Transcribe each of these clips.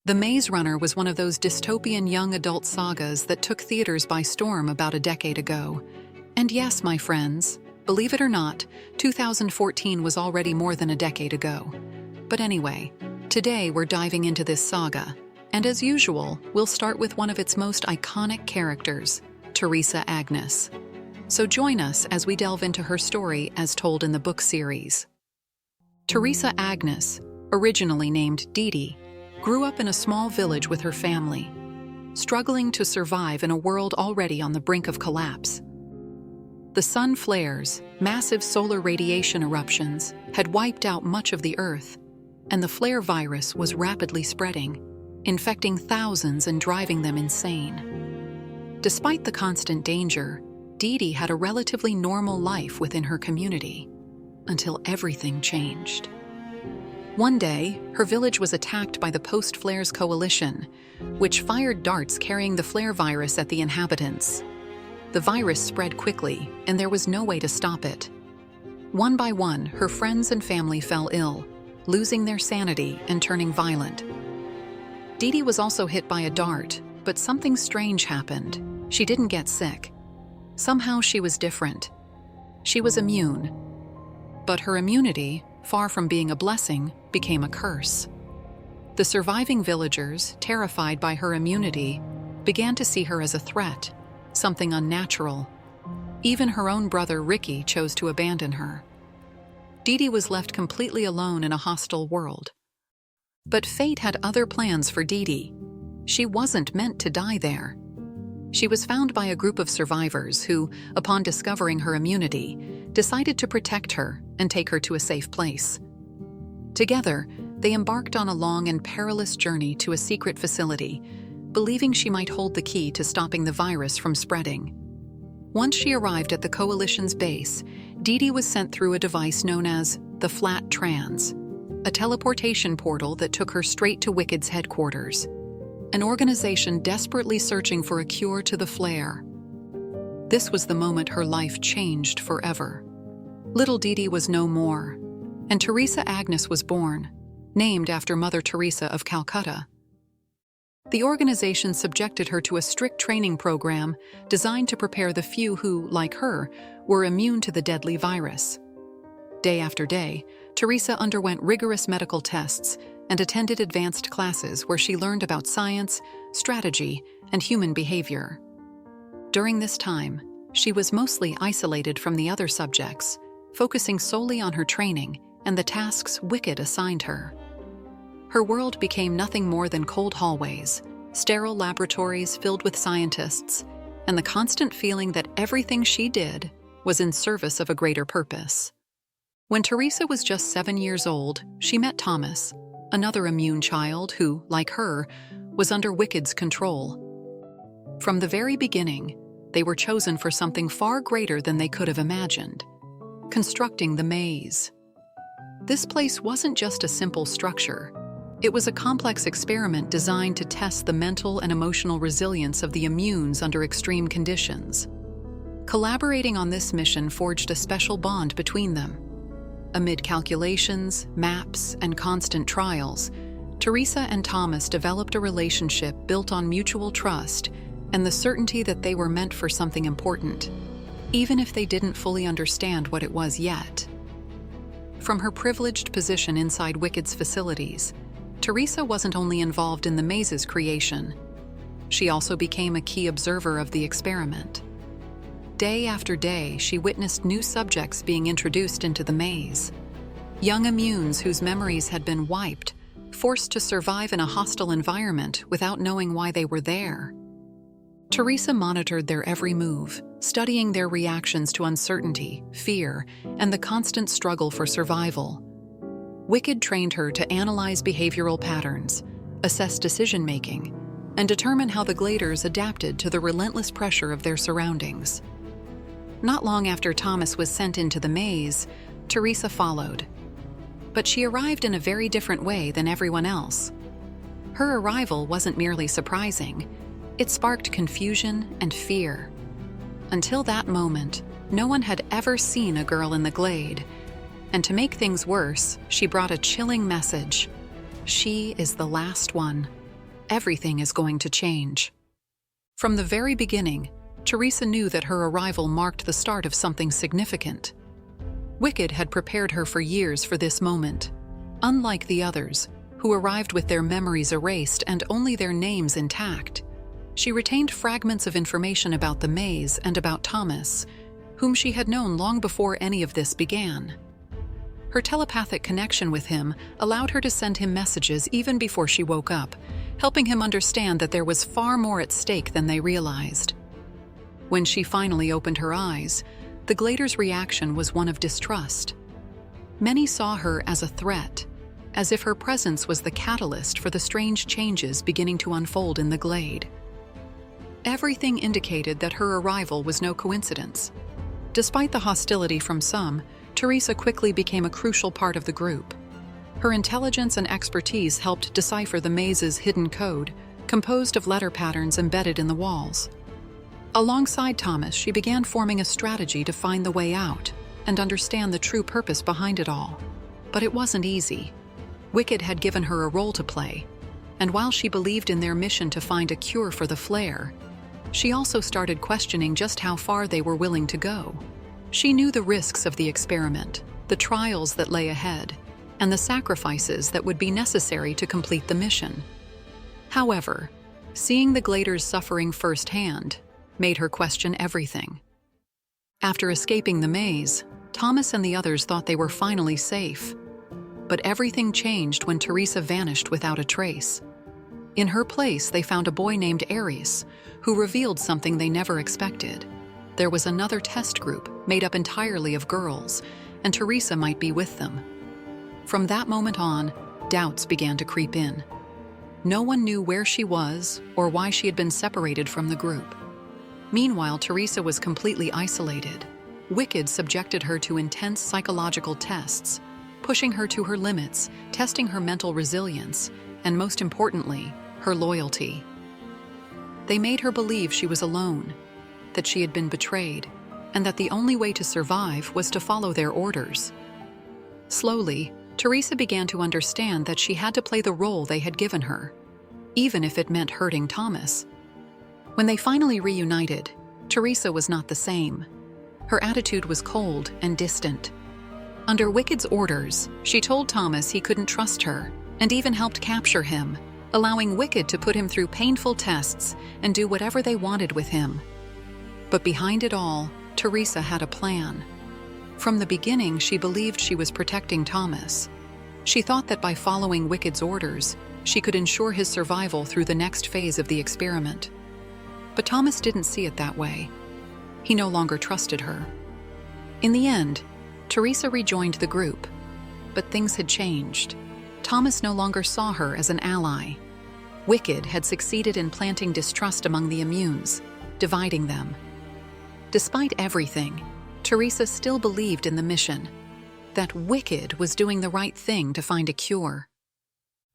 The Maze Runner was one of those dystopian young adult sagas that took theaters by storm about a decade ago. And yes, my friends, believe it or not, 2014 was already more than a decade ago. But anyway, today we're diving into this saga. And as usual, we'll start with one of its most iconic characters, Teresa Agnes. So join us as we delve into her story as told in the book series. Teresa Agnes, originally named Didi, grew up in a small village with her family, struggling to survive in a world already on the brink of collapse. The sun flares, massive solar radiation eruptions, had wiped out much of the Earth, and the flare virus was rapidly spreading, infecting thousands and driving them insane. Despite the constant danger, Didi had a relatively normal life within her community, until everything changed. One day, her village was attacked by the Post-Flares Coalition, which fired darts carrying the flare virus at the inhabitants. The virus spread quickly, and there was no way to stop it. One by one, her friends and family fell ill, losing their sanity and turning violent. Didi was also hit by a dart, but something strange happened. She didn't get sick. Somehow she was different. She was immune. But her immunity, far from being a blessing, became a curse. The surviving villagers, terrified by her immunity, began to see her as a threat, something unnatural. Even her own brother Ricky chose to abandon her. Didi was left completely alone in a hostile world. But fate had other plans for Didi. She wasn't meant to die there. She was found by a group of survivors who, upon discovering her immunity, decided to protect her and take her to a safe place. Together, they embarked on a long and perilous journey to a secret facility, believing she might hold the key to stopping the virus from spreading. Once she arrived at the Coalition's base, Didi was sent through a device known as the Flat Trans, a teleportation portal that took her straight to Wicked's headquarters, an organization desperately searching for a cure to the flare. This was the moment her life changed forever. Little Didi was no more, and Teresa Agnes was born, named after Mother Teresa of Calcutta. The organization subjected her to a strict training program designed to prepare the few who, like her, were immune to the deadly virus. Day after day, Teresa underwent rigorous medical tests and attended advanced classes where she learned about science, strategy, and human behavior. During this time, she was mostly isolated from the other subjects, focusing solely on her training and the tasks Wicked assigned her. Her world became nothing more than cold hallways, sterile laboratories filled with scientists, and the constant feeling that everything she did was in service of a greater purpose. When Teresa was just 7 years old, she met Thomas, another immune child who, like her, was under Wicked's control. From the very beginning, they were chosen for something far greater than they could have imagined: constructing the maze. This place wasn't just a simple structure. It was a complex experiment designed to test the mental and emotional resilience of the immunes under extreme conditions. Collaborating on this mission forged a special bond between them. Amid calculations, maps, and constant trials, Teresa and Thomas developed a relationship built on mutual trust and the certainty that they were meant for something important, even if they didn't fully understand what it was yet. From her privileged position inside Wicked's facilities, Teresa wasn't only involved in the maze's creation, she also became a key observer of the experiment. Day after day, she witnessed new subjects being introduced into the maze. Young immunes whose memories had been wiped, forced to survive in a hostile environment without knowing why they were there. Teresa monitored their every move, studying their reactions to uncertainty, fear, and the constant struggle for survival. Wicked trained her to analyze behavioral patterns, assess decision-making, and determine how the Gladers adapted to the relentless pressure of their surroundings. Not long after Thomas was sent into the maze, Teresa followed. But she arrived in a very different way than everyone else. Her arrival wasn't merely surprising, it sparked confusion and fear. Until that moment, no one had ever seen a girl in the glade, and to make things worse, she brought a chilling message. She is the last one. everything is going to change. From the very beginning, Teresa knew that her arrival marked the start of something significant. Wicked had prepared her for years for this moment. Unlike the others, who arrived with their memories erased and only their names intact, she retained fragments of information about the maze and about Thomas, whom she had known long before any of this began. Her telepathic connection with him allowed her to send him messages even before she woke up, helping him understand that there was far more at stake than they realized. When she finally opened her eyes, the Glader's reaction was one of distrust. Many saw her as a threat, as if her presence was the catalyst for the strange changes beginning to unfold in the Glade. Everything indicated that her arrival was no coincidence. Despite the hostility from some, Teresa quickly became a crucial part of the group. Her intelligence and expertise helped decipher the maze's hidden code, composed of letter patterns embedded in the walls. Alongside Thomas, she began forming a strategy to find the way out and understand the true purpose behind it all. But it wasn't easy. Wicked had given her a role to play, and while she believed in their mission to find a cure for the flare, she also started questioning just how far they were willing to go. She knew the risks of the experiment, the trials that lay ahead, and the sacrifices that would be necessary to complete the mission. However, seeing the Gladers suffering firsthand made her question everything. After escaping the maze, Thomas and the others thought they were finally safe. But everything changed when Teresa vanished without a trace. In her place, they found a boy named Aries, who revealed something they never expected. There was another test group made up entirely of girls, and Teresa might be with them. From that moment on, doubts began to creep in. No one knew where she was or why she had been separated from the group. Meanwhile, Teresa was completely isolated. Wicked subjected her to intense psychological tests, pushing her to her limits, testing her mental resilience, and most importantly, her loyalty. They made her believe she was alone, that she had been betrayed, and that the only way to survive was to follow their orders. Slowly, Teresa began to understand that she had to play the role they had given her, even if it meant hurting Thomas. When they finally reunited, Teresa was not the same. Her attitude was cold and distant. Under Wicked's orders, she told Thomas he couldn't trust her, and even helped capture him, allowing Wicked to put him through painful tests and do whatever they wanted with him. But behind it all, Teresa had a plan. From the beginning, she believed she was protecting Thomas. She thought that by following Wicked's orders, she could ensure his survival through the next phase of the experiment. But Thomas didn't see it that way. He no longer trusted her. In the end, Teresa rejoined the group, but things had changed. Thomas no longer saw her as an ally. Wicked had succeeded in planting distrust among the immunes, dividing them. Despite everything, Teresa still believed in the mission, that Wicked was doing the right thing to find a cure.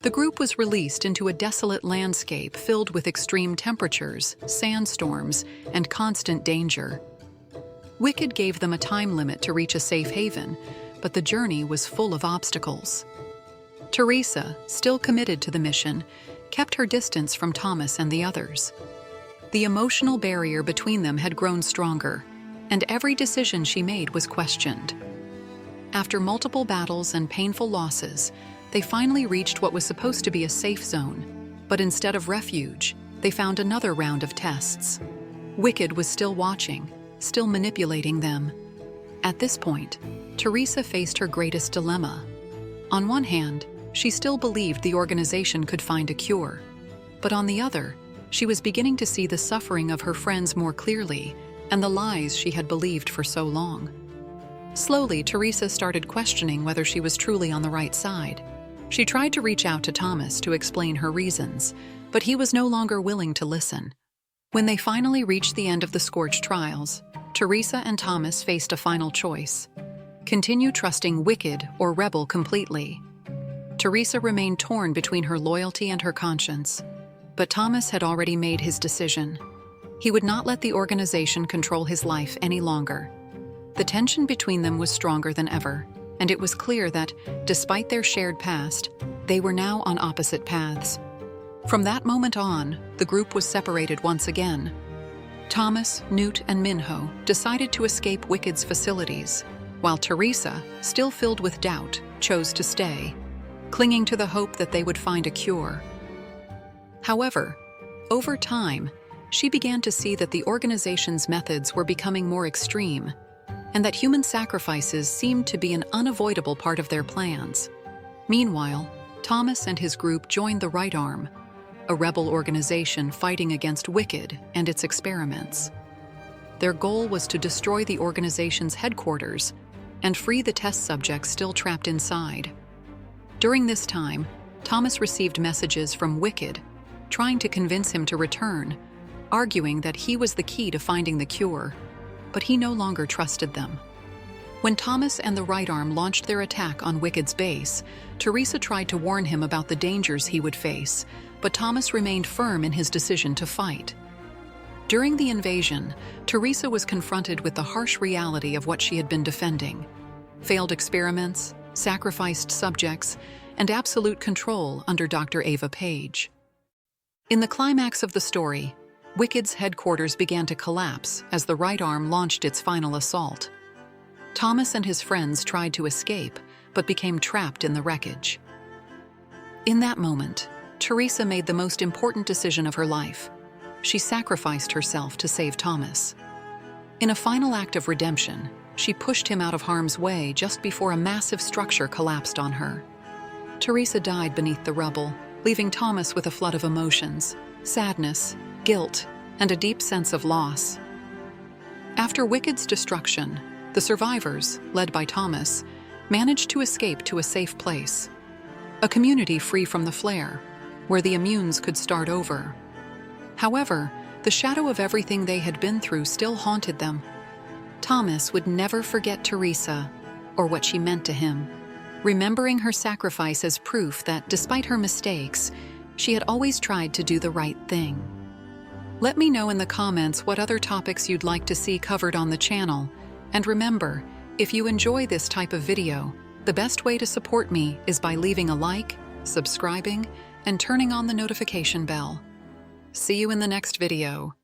The group was released into a desolate landscape filled with extreme temperatures, sandstorms, and constant danger. Wicked gave them a time limit to reach a safe haven, but the journey was full of obstacles. Teresa, still committed to the mission, kept her distance from Thomas and the others. The emotional barrier between them had grown stronger, and every decision she made was questioned. After multiple battles and painful losses, they finally reached what was supposed to be a safe zone, but instead of refuge, they found another round of tests. Wicked was still watching, still manipulating them. At this point, Teresa faced her greatest dilemma. On one hand, she still believed the organization could find a cure, but on the other, she was beginning to see the suffering of her friends more clearly and the lies she had believed for so long. Slowly, Teresa started questioning whether she was truly on the right side. She tried to reach out to Thomas to explain her reasons, but he was no longer willing to listen. When they finally reached the end of the Scorched trials, Teresa and Thomas faced a final choice: continue trusting Wicked or Rebel completely. Teresa remained torn between her loyalty and her conscience, but Thomas had already made his decision. He would not let the organization control his life any longer. The tension between them was stronger than ever, and it was clear that, despite their shared past, they were now on opposite paths. From that moment on, the group was separated once again. Thomas, Newt, and Minho decided to escape Wicked's facilities, while Teresa, still filled with doubt, chose to stay, clinging to the hope that they would find a cure. However, over time, she began to see that the organization's methods were becoming more extreme, and that human sacrifices seemed to be an unavoidable part of their plans. Meanwhile, Thomas and his group joined the Right Arm, a rebel organization fighting against Wicked and its experiments. Their goal was to destroy the organization's headquarters and free the test subjects still trapped inside. During this time, Thomas received messages from Wicked, trying to convince him to return, arguing that he was the key to finding the cure, but he no longer trusted them. When Thomas and the Right Arm launched their attack on Wicked's base, Teresa tried to warn him about the dangers he would face, but Thomas remained firm in his decision to fight. During the invasion, Teresa was confronted with the harsh reality of what she had been defending: failed experiments, sacrificed subjects, and absolute control under Dr. Ava Page. In the climax of the story, Wicked's headquarters began to collapse as the Right Arm launched its final assault. Thomas and his friends tried to escape, but became trapped in the wreckage. In that moment, Teresa made the most important decision of her life. She sacrificed herself to save Thomas. In a final act of redemption, she pushed him out of harm's way just before a massive structure collapsed on her. Teresa died beneath the rubble, leaving Thomas with a flood of emotions: sadness, guilt, and a deep sense of loss. After Wicked's destruction, the survivors, led by Thomas, managed to escape to a safe place, a community free from the flare, where the immunes could start over. However, the shadow of everything they had been through still haunted them. Thomas would never forget Teresa or what she meant to him, remembering her sacrifice as proof that, despite her mistakes, she had always tried to do the right thing. Let me know in the comments what other topics you'd like to see covered on the channel. And remember, if you enjoy this type of video, the best way to support me is by leaving a like, subscribing, and turning on the notification bell. See you in the next video.